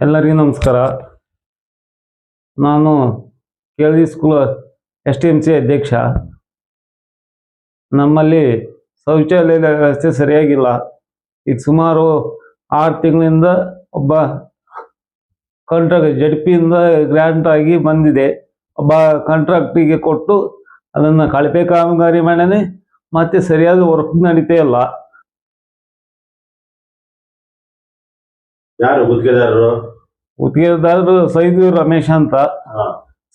ಎಲ್ಲರಿಗೂ ನಮಸ್ಕಾರ. ನಾನು ಕೆಳದಿ ಸ್ಕೂಲ್ STMC ಅಧ್ಯಕ್ಷ. ನಮ್ಮಲ್ಲಿ ಶೌಚಾಲಯದ ವ್ಯವಸ್ಥೆ ಸರಿಯಾಗಿಲ್ಲ. ಈಗ ಸುಮಾರು 6 ತಿಂಗಳಿಂದ ಒಬ್ಬ ಕಾಂಟ್ರಾಕ್ಟ್ ಜಡ್ಪಿಯಿಂದ ಗ್ರ್ಯಾಂಟ್ ಆಗಿ ಬಂದಿದೆ. ಒಬ್ಬ ಕಾಂಟ್ರಾಕ್ಟಿಗೆ ಕೊಟ್ಟು ಅದನ್ನು ಕಳಪೆ ಕಾಮಗಾರಿ ಮಾಡನೆ ಮತ್ತೆ ಸರಿಯಾದ ವರ್ಕ್ ನಡೀತಾ ಇಲ್ಲ. ಯಾರು ಗುತ್ತಿಗೆದಾರರು? ಗುತ್ತಿಗೆದಾರರು ಸೈದೂರ್ ರಮೇಶ್ ಅಂತ,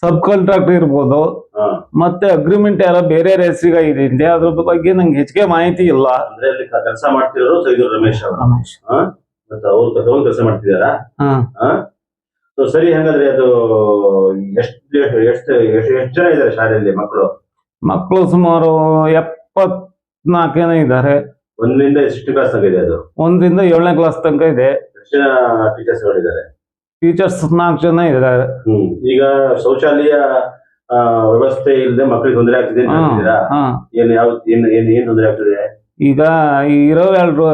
ಸಬ್ ಕಾಂಟ್ರಾಕ್ಟರ್ ಇರ್ಬೋದು. ಮತ್ತೆ ಅಗ್ರಿಮೆಂಟ್ ಎಲ್ಲ ಬೇರೆ ಹೆಸರಿಗಾಗಿದೆ. ಅದ್ರ ಬಗ್ಗೆ ನಂಗೆ ಹೆಚ್ಚಿಗೆ ಮಾಹಿತಿ ಇಲ್ಲ. ಅಂದ್ರೆ ಅಲ್ಲಿ ಕೆಲಸ ಮಾಡ್ತಿರೋರು ಸೈದೂರ್ ರಮೇಶ್ ಅವರು. ಮತ್ತೆ ಅವ್ರು ತಗೊಂಡ್ ಕೆಲಸ ಮಾಡ್ತಿದಾರಾ? ಸರಿ, ಹಾಗಾದ್ರೆ ಅದು ಎಷ್ಟು ಎಷ್ಟು ಎಷ್ಟು ಜನ ಇದಾರೆ ಶಾಲೆಯಲ್ಲಿ ಮಕ್ಕಳು? ಸುಮಾರು 74 ಜನ ಇದ್ದಾರೆ. 1ರಿಂದ ಎಷ್ಟು ಕ್ಲಾಸ್ ತನಕ ಇದೆ ಅದು? 1ರಿಂದ 7ನೇ ಕ್ಲಾಸ್ ತನಕ ಇದೆ. ಎಷ್ಟು ಜನ ಟೀಚರ್ಸ್ ಗಳಿದ್ದಾರೆ? ಟೀಚರ್ಸ್ 4 ಜನ ಇದ್ದಾರೆ. ಈಗ ಶೌಚಾಲಯ ವ್ಯವಸ್ಥೆ ಇಲ್ಲದೆ ಮಕ್ಕಳಿಗೆ ತೊಂದರೆ ಆಗ್ತಿದೆ ಅಂತ ಹೇಳ್ತಿದ್ದೀರಾ? ಏನ್ ತೊಂದರೆ ಆಗ್ತಿದೆ? ಈಗ ಇರೋ 2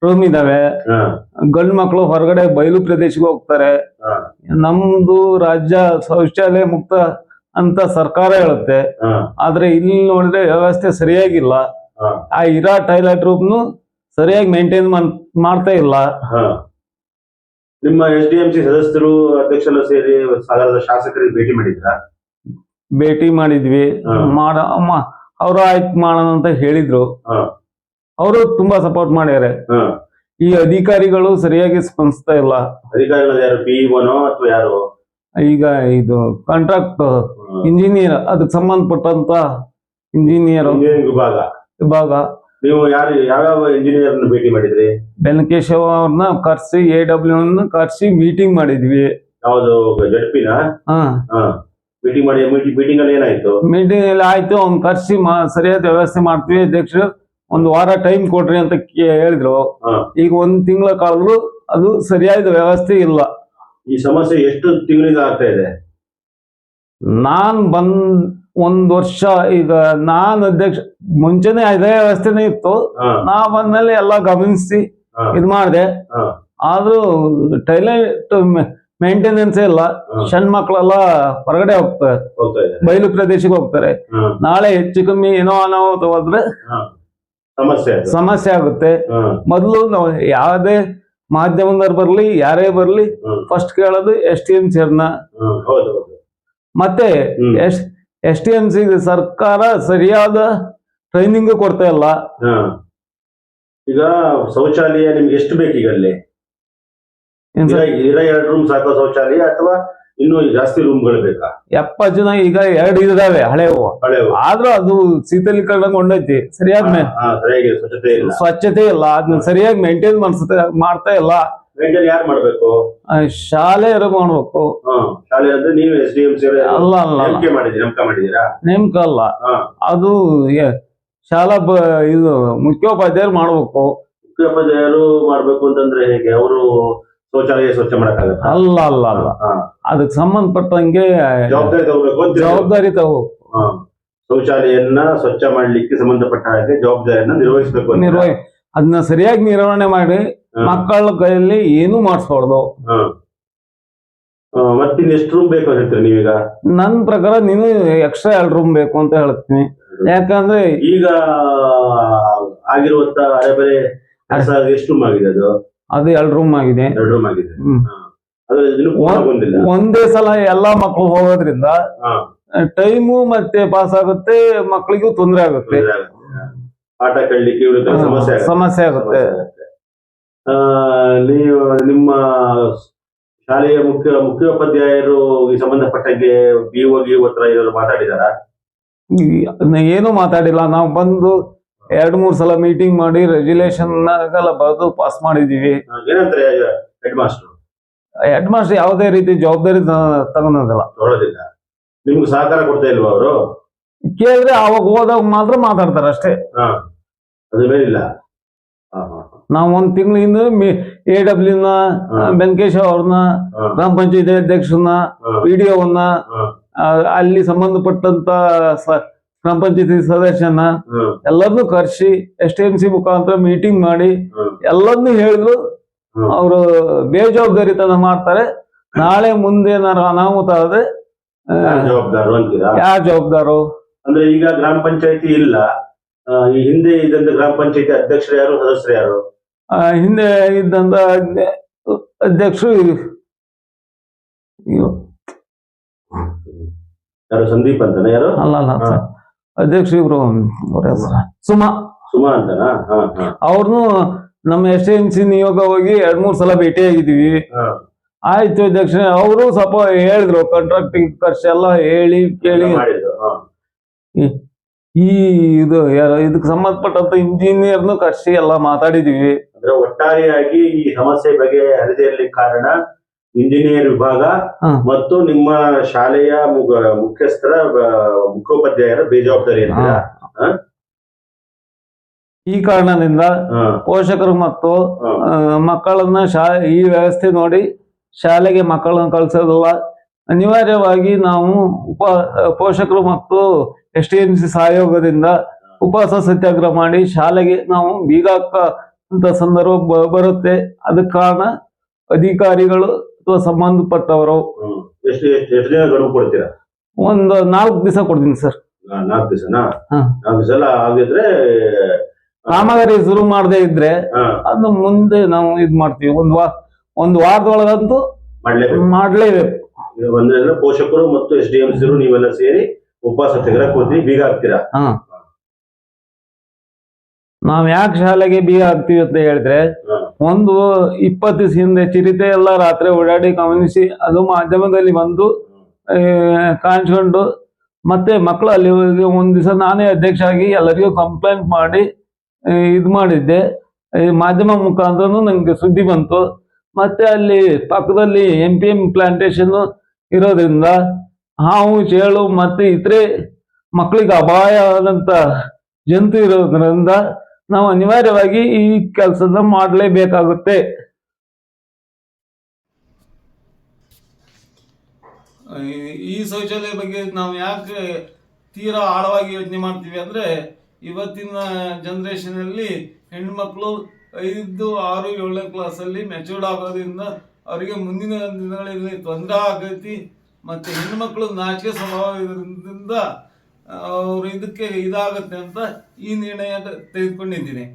ರೂಮ್ ಇದಾವೆ. ಗಂಡು ಮಕ್ಕಳು ಹೊರಗಡೆ ಬಯಲು ಪ್ರದೇಶಕ್ಕೆ ಹೋಗ್ತಾರೆ. ನಮ್ದು ರಾಜ್ಯ ಶೌಚಾಲಯ ಮುಕ್ತ ಅಂತ ಸರ್ಕಾರ ಹೇಳುತ್ತೆ, ಆದ್ರೆ ಇಲ್ಲಿ ನೋಡಿದ್ರೆ ವ್ಯವಸ್ಥೆ ಸರಿಯಾಗಿಲ್ಲ. ಆ ಇರೋ ಟಾಯ್ಲೆಟ್ ರೂಮ್ನು ಸರಿಯಾಗಿ ಮೇಂಟೈನ್ ಮಾಡ್ತಾ ಇಲ್ಲ. ನಿಮ್ಮ SDMC ಸದಸ್ಯರು ಅಧ್ಯಕ್ಷರು ಸೇರಿ ಸಾಗರದ ಶಾಸಕರಿಗೆ ಭೇಟಿ ಮಾಡಿದ್ರಾ? ಭೇಟಿ ಮಾಡಿದ್ವಿ. ಅವರು ಆಯ್ತು ಮಾಡೋಣ ಅಂತ ಹೇಳಿದ್ರು. ಅವರು ತುಂಬಾ ಸಪೋರ್ಟ್ ಮಾಡ್ಯಾರೆ. ಈ ಅಧಿಕಾರಿಗಳು ಸರಿಯಾಗಿ ಸ್ಪಂದಿಸ್ತಾ ಇಲ್ಲ. ಅಧಿಕಾರಿಗಳು ಯಾರು? PEOನೋ ಅಥವಾ ಯಾರು? ಈಗ ಇದು ಕಾಂಟ್ರಾಕ್ಟ್ ಇಂಜಿನಿಯರ್, ಅದಕ್ಕೆ ಸಂಬಂಧಪಟ್ಟಂತ ಇಂಜಿನಿಯರ್ ವಿಭಾಗ. ನೀವು ಯಾವ್ಯಾವ ಇಂಜಿನಿಯರ್ ಭೇಟಿ ಮಾಡಿದ್ರಿ? ಬೆನಕೇಶವ ಅವ್ರನ್ನ ಕರ್ಸಿ, AW ಕರ್ಸಿ ಮೀಟಿಂಗ್ ಮಾಡಿದ್ವಿ. ಯಾವ್ದು ಜಡ್ಪಿನ? ಮೀಟಿಂಗ್ ಅಲ್ಲಿ ಏನಾಯ್ತು? ಮೀಟಿಂಗ್ ಅಲ್ಲಿ ಆಯ್ತು, ಅವ್ನ್ ಕರ್ಸಿ ಸರಿಯಾದ ವ್ಯವಸ್ಥೆ ಮಾಡ್ತೀವಿ ಅಧ್ಯಕ್ಷರು, 1 ವಾರ ಟೈಮ್ ಕೊಡ್ರಿ ಅಂತ ಹೇಳಿದ್ರು. ಈಗ 1 ತಿಂಗಳ ಕಳೆದ್ರು ಅದು ಸರಿಯಾದ ವ್ಯವಸ್ಥೆ ಇಲ್ಲ. ಈ ಸಮಸ್ಯೆ ಎಷ್ಟು ತಿಂಗಳಿಂದ ಆಗ್ತಾ ಇದೆ? ನಾನ್ 1 ವರ್ಷ, ಈಗ ನಾನು ಅಧ್ಯಕ್ಷ, ಮುಂಚೆನೆ ಇದೇ ವ್ಯವಸ್ಥೆನೇ ಇತ್ತು. ನಾ ಬಂದ್ಮೇಲೆ ಎಲ್ಲ ಗಮನಿಸಿ ಇದ್ ಮಾಡಿದೆ. ಆದ್ರೂ ಟಾಯ್ಲೆಟ್ ಮೇಂಟೆನೆನ್ಸ್ ಇಲ್ಲ. ಸಣ್ಣ ಮಕ್ಕಳೆಲ್ಲ ಹೊರಗಡೆ ಹೋಗ್ತಾರೆ, ಬಯಲು ಪ್ರದೇಶಕ್ಕೆ ಹೋಗ್ತಾರೆ. ನಾಳೆ ಹೆಚ್ಚು ಕಮ್ಮಿ ಏನೋ ಅನಾಹುತ ಹೋದ್ರೆ ಸಮಸ್ಯೆ ಆಗುತ್ತೆ. ಮೊದಲು ನಾವು ಯಾವುದೇ ಮಾಧ್ಯಮದವ್ರು ಬರ್ಲಿ, ಯಾರೇ ಬರ್ಲಿ, ಫಸ್ಟ್ ಕೇಳೋದು STMC ಅವ್ರನ್ನ. ಮತ್ತೆ STMC ಸರ್ಕಾರ ಸರಿಯಾದ ಟ್ರೈನಿಂಗ್ ಕೊಡ್ತಾ ಇಲ್ಲ. ಈಗ ಶೌಚಾಲಯ ನಿಮ್ಗೆ ಎಷ್ಟು ಬೇಕೀಗ? ಅಲ್ಲಿ 2 ರೂಮ್ ಸಾಕೋ ಶೌಚಾಲಯ ಅಥವಾ ಇನ್ನೂ ಜಾಸ್ತಿ ರೂಮ್ಗಳು ಬೇಕಾ? 70 ಜನ ಈಗ 2 ಇದಾವೆ ಹಳೆವು. ಆದ್ರೂ ಅದು ಶೀತಲೀಕರಣಗೊಂಡೈತಿ. ಸರಿಯಾಗಿ ಸ್ವಚ್ಛತೆ ಇಲ್ಲ. ಅದನ್ನ ಸರಿಯಾಗಿ ಮೇಂಟೈನ್ ಮಾಡ್ತಾ ಇಲ್ಲ. ಮೇಂಟೈನ್ ಯಾರು ಮಾಡ್ಬೇಕು? ಶಾಲೆಯವರು ಮಾಡ್ಬೇಕು. ಶಾಲೆ ಅಂದ್ರೆ ನೀವು SDMC ನೇಮಕ ಅಲ್ಲ, ಅದು ಶಾಲಾ ಇದು ಮುಖ್ಯೋಪಾಧ್ಯಾಯರು ಮಾಡ್ಬೇಕು. ಮುಖ್ಯೋಪಾಧ್ಯಾಯರು ಮಾಡ್ಬೇಕು ಅಂತಂದ್ರೆ ಹೇಗೆ? ಅವರು ಶೌಚಾಲಯ ಸ್ವಚ್ಛ ಮಾಡಕ್ಕಾಗತ್ತ? ಅಲ್ಲ, ಅದಕ್ಕೆ ಸಂಬಂಧಪಟ್ಟಂಗೆ ಜವಾಬ್ದಾರಿ ತಗೋಬೇಕು. ಶೌಚಾಲಯನ್ನ ಸ್ವಚ್ಛ ಮಾಡ್ಲಿಕ್ಕೆ ಸಂಬಂಧಪಟ್ಟ ಹಾಗೆ ಜವಾಬ್ದಾರಿಯನ್ನ ನಿರ್ವಹಿಸಬೇಕು. ಅದನ್ನ ಸರಿಯಾಗಿ ನಿರ್ವಹಣೆ ಮಾಡಿ ಮಕ್ಕಳ ಕೈಯಲ್ಲಿ ಏನು ಮಾಡಿಸ್ಬಾರ್ದು. ಮತ್ತಿನ್ ಎಷ್ಟು ರೂಮ್ ಬೇಕು ಅಂತ ಹೇಳ್ತೀರಿ ನೀವೀಗ? ನನ್ನ ಪ್ರಕಾರ ನೀನು ಎಕ್ಸ್ಟ್ರಾ 2 ರೂಮ್ ಬೇಕು ಅಂತ ಹೇಳ್ತೀನಿ. ಯಾಕಂದ್ರೆ ಈಗ ಆಗಿರುವಂತ ಹಳೆಬರೆ ಎಷ್ಟು ರೂಮ್ ಆಗಿದೆ? ಅದು 2 ರೂಮ್ ಆಗಿದೆ. 2 ರೂಮ್ ಆಗಿದೆ. ಒಂದೇ ಸಲ ಎಲ್ಲಾ ಮಕ್ಕಳು ಹೋಗೋದ್ರಿಂದ ಟೈಮು ಮತ್ತೆ ಪಾಸ್ ಆಗುತ್ತೆ, ಮಕ್ಕಳಿಗೂ ತೊಂದರೆ ಆಗುತ್ತೆ, ಪಾಠ ಕಲಿಲಿಕ್ಕೆ ಸಮಸ್ಯೆ ಆಗುತ್ತೆ. ನೀವು ನಿಮ್ಮ ಶಾಲೆಯ ಮುಖ್ಯೋಪಾಧ್ಯಾಯರು ಈ ಸಂಬಂಧಪಟ್ಟಂಗೆ BO ಹತ್ರ ಏನಾದ್ರು ಮಾತಾಡಿದಾರಾ? ಏನು ಮಾತಾಡಿಲ್ಲ. ನಾವು ಬಂದು 2-3 ಸಲ ಮೀಟಿಂಗ್ ಮಾಡಿ ರೆಗ್ಯುಲೇಷನ್ ಬರೆದು ಪಾಸ್ ಮಾಡಿದೀವಿ. ಏನಂತಾರೆ ಹೆಡ್ ಮಾಸ್ಟರ್? ಯಾವುದೇ ರೀತಿ ಜವಾಬ್ದಾರಿ ತಗೊಳೋದಿಲ್ಲ. ನಿಮ್ಗೆ ಸಹಕಾರ ಕೊಡ್ತಾ ಇಲ್ವಾ ಅವರು? ಕೇಳಿದ್ರೆ ಅವಾಗ ಹೋದಾಗ ಮಾತ್ರ ಮಾತಾಡ್ತಾರೆ ಅಷ್ಟೇ. ಅದ್ರ ಮೇಲಿಲ್ಲ. ನಾವು 1 ತಿಂಗಳಿಂದ AW ಬೆನಕೇಶವ ಅವ್ರನ್ನ, ಗ್ರಾಮ ಪಂಚಾಯತಿ ಅಧ್ಯಕ್ಷರನ್ನ, PDOವನ್ನ, ಅಲ್ಲಿ ಸಂಬಂಧಪಟ್ಟಂತ ಗ್ರಾಮ ಪಂಚಾಯತಿ ಸದಸ್ಯನ ಎಲ್ಲರನ್ನೂ ಕರ್ಸಿ STMC ಮುಖಾಂತರ ಮೀಟಿಂಗ್ ಮಾಡಿ ಎಲ್ಲರನ್ನೂ ಹೇಳಿದ್ರು ಅವರು ಬೇಜವಾಬ್ದಾರಿತನ ಮಾಡ್ತಾರೆ. ನಾಳೆ ಮುಂದೆ ಏನಾರು ಅನಾಹುತ ಆದ್ರೆ ಜವಾಬ್ದಾರು ಅಂತೀರಾ? ಯಾರು ಜವಾಬ್ದಾರು? ಅಂದ್ರೆ ಈಗ ಗ್ರಾಮ ಪಂಚಾಯತಿ ಇಲ್ಲ, ಈ ಹಿಂದೆ ಇದ್ದಂತ ಗ್ರಾಮ ಪಂಚಾಯತಿ ಅಧ್ಯಕ್ಷರು ಯಾರು, ಸದಸ್ಯರು ಯಾರು? ಹಿಂದೆ ಇದ್ದಂತ ಅಧ್ಯಕ್ಷರು ಯಾರು, ಸಂದೀಪ್ ಅಂತನ? ಯಾರು? ಅಲ್ಲ ಅಧ್ಯಕ್ಷರು ಇಬ್ರು ಸುಮಾ ಅಂತನಾ? ಅವ್ರನ್ನು ನಮ್ಮ SMC ನಿಯೋಗ ಹೋಗಿ 2-3 ಸಲ ಭೇಟಿಯಾಗಿದ್ದೀವಿ. ಆಯ್ತು ಅಧ್ಯಕ್ಷ, ಅವರು ಸ್ವಲ್ಪ ಹೇಳಿದ್ರು ಕಾಂಟ್ರಾಕ್ಟಿಂಗ್ ಖರ್ಚು ಎಲ್ಲ ಹೇಳಿ ಕೇಳಿ. ಈ ಇದಕ್ಕೆ ಸಂಬಂಧಪಟ್ಟಂತ ಇಂಜಿನಿಯರ್ನು ಕರ್ಸಿ ಎಲ್ಲ ಮಾತಾಡಿದೀವಿ. ಅಂದ್ರೆ ಒಟ್ಟಾರೆಯಾಗಿ ಈ ಸಮಸ್ಯೆ ಬಗೆಹರಿದೇ ಇರ್ಲಿಕ್ಕೆ ಕಾರಣ ಇಂಜಿನಿಯರ್ ವಿಭಾಗ ಮತ್ತು ನಿಮ್ಮ ಶಾಲೆಯ ಮುಖ್ಯಸ್ಥರ ಮುಖ್ಯೋಪಾಧ್ಯಾಯರ ಬೇಜವಾಬ್ದಾರಿ ಅಂತೀರಾ? ಈ ಕಾರಣದಿಂದ ಪೋಷಕರು ಮತ್ತು ಮಕ್ಕಳನ್ನ ಈ ವ್ಯವಸ್ಥೆ ನೋಡಿ ಶಾಲೆಗೆ ಮಕ್ಕಳನ್ನು ಕಳಿಸೋದಿಲ್ಲ. ಅನಿವಾರ್ಯವಾಗಿ ನಾವು ಪೋಷಕರು ಮತ್ತು STMC ಸಹಯೋಗದಿಂದ ಉಪವಾಸ ಸತ್ಯಾಗ್ರಹ ಮಾಡಿ ಶಾಲೆಗೆ ನಾವು ಬೀಗ ಹಾಕಂತ ಸಂದರ್ಭ ಬರುತ್ತೆ. ಅದಕ್ಕೆ ಕಾರಣ ಅಧಿಕಾರಿಗಳು ಅಥವಾ ಸಂಬಂಧಪಟ್ಟವರು. ಎಷ್ಟು ದಿನ ಗಡುವು ಕೊಡ್ತೀರಾ? ಒಂದು 4 ದಿವಸ ಕೊಡ್ತೀನಿ ಸರ್. 4 ದಿವಸನಾ? 4 ದಿವಸ ಎಲ್ಲ ಆಗಿದ್ರೆ ಕಾಮಗಾರಿ ಶುರು ಮಾಡದೇ ಇದ್ರೆ ಅದು ಮುಂದೆ ನಾವು ಇದ್ ಮಾಡ್ತೀವಿ. ಒಂದು ವಾರದೊಳಗಂತೂ ಮಾಡ್ಲೇಬೇಕು. ಅಂದ್ರೆ ಪೋಷಕರು ಮತ್ತು SDMC ನೀವೆಲ್ಲ ಸೇರಿ ಉಪವಾಸ ಸತ್ಯಾಗ್ರಹ ಕೊಡ್ತೀವಿ, ಬೀಗ ಹಾಕ್ತೀರಾ? ನಾವ್ ಯಾಕೆ ಶಾಲೆಗೆ ಬೀಗ ಹಾಕ್ತಿವಿ ಅಂತ ಹೇಳಿದ್ರೆ, ಒಂದು 20 ದಿವಸ ಹಿಂದೆ ಚಿರತೆ ಎಲ್ಲ ರಾತ್ರಿ ಓಡಾಡಿ ಗಮನಿಸಿ ಅದು ಮಾಧ್ಯಮದಲ್ಲಿ ಬಂದು ಕಾಣಿಸ್ಕೊಂಡು, ಮತ್ತೆ ಮಕ್ಕಳು ಅಲ್ಲಿ ಒಂದ್ ದಿವಸ ನಾನೇ ಅಧ್ಯಕ್ಷ ಆಗಿ ಎಲ್ಲರಿಗೂ ಕಂಪ್ಲೇಂಟ್ ಮಾಡಿ ಇದು ಮಾಡಿದ್ದೆ. ಮಾಧ್ಯಮ ಮುಖಾಂತರನು ನಂಗೆ ಸುದ್ದಿ ಬಂತು. ಮತ್ತೆ ಅಲ್ಲಿ ಪಕ್ಕದಲ್ಲಿ MPM ಪ್ಲಾಂಟೇಶನ್ ಇರೋದ್ರಿಂದ ಹಾವು, ಚೇಳು ಮತ್ತೆ ಇತರೆ ಮಕ್ಕಳಿಗೆ ಅಪಾಯ ಆದಂತ ಜಂತು ಇರೋದ್ರಿಂದ ನಾವು ಅನಿವಾರ್ಯವಾಗಿ ಈ ಕೆಲಸನ ಮಾಡಲೇಬೇಕಾಗುತ್ತೆ. ಈ ಶೌಚಾಲಯ ಬಗ್ಗೆ ನಾವು ಯಾಕೆ ತೀರಾ ಆಳವಾಗಿ ಯೋಚನೆ ಮಾಡ್ತೀವಿ ಅಂದ್ರೆ, ಇವತ್ತಿನ ಜನರೇಷನ್ ಅಲ್ಲಿ ಹೆಣ್ಮಕ್ಳು 5, 6, 7ನೇ ಕ್ಲಾಸಲ್ಲಿ ಮೆಚೂರ್ಡ್ ಆಗೋದ್ರಿಂದ ಅವರಿಗೆ ಮುಂದಿನ ದಿನಗಳಲ್ಲಿ ತೊಂದರೆ ಆಗೈತಿ. ಮತ್ತೆ ಹೆಣ್ಮಕ್ಳು ನಾಚಿಕೆ ಸ್ವಭಾವ ಇರೋದ್ರಿಂದ ಅವ್ರು ಇದಕ್ಕೆ ಇದಾಗತ್ತೆ ಅಂತ ಈ ನಿರ್ಣಯ ತೆಗೆದುಕೊಂಡಿದ್ದೀನಿ.